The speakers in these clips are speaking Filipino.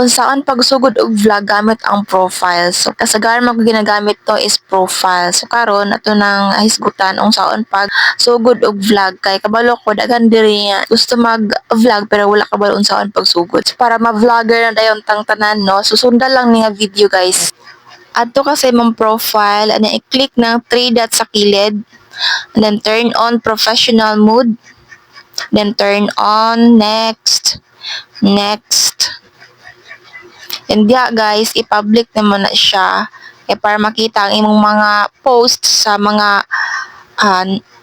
Unsaon pagsugod og vlog gamit ang profile. So kasagaran man ko ginagamit to is profile. So karon ato nang hisgutan unsaon pag sugod og vlog kay kabalo ko daghan diri nga gusto mag-vlog pero wala kabalo unsaon pagsugod. So, para ma-vlogger na dayon tang tanan no. Susundan lang ni nga video guys. Adto ka sa imong profile and i-click ng 3 dots sa kilid. And then turn on professional mode. Then turn on next. And diya guys, i-public naman na siya para makita ang imong mga post sa mga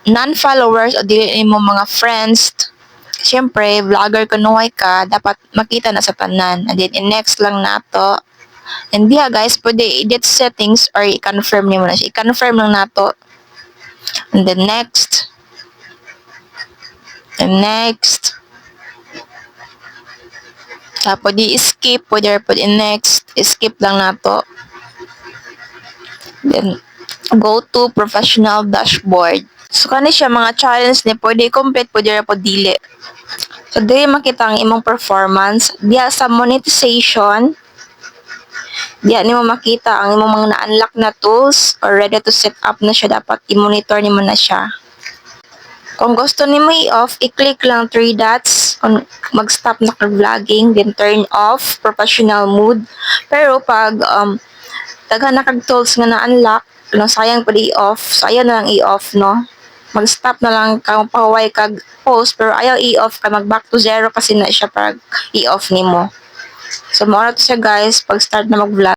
non-followers o dili imong mga friends. Siyempre, vlogger kunuhay ka, dapat makita na sa tanan. And then, next lang nato. And diya guys, pwede edit settings or i-confirm niyo na siya. I-confirm lang nato. And then next. And next. Pwede i-skip, pwede in next, skip lang nato. Then, go to professional dashboard. So, kani siya mga challenge ni pwede complete, pwede po dili. So, dili makita ang imong performance. Diya sa monetization, diya nimo makita ang imong mga na-unlock na tools or ready to set up na siya. Dapat i-monitor nimo na siya. Kung gusto nimo i-off, i-click lang 3 dots kung mag-stop na ka-vlogging, then turn off professional mode. Pero pag daghan na kag tools nga na-unlock, sayang pa i-off, so ayaw na lang i-off, no? Mag-stop na lang kang pahaway kag post, pero ayaw i-off ka, mag-back to zero kasi na siya pag i-off nimo. So, mao na to siya guys, pag start na mag-vlog.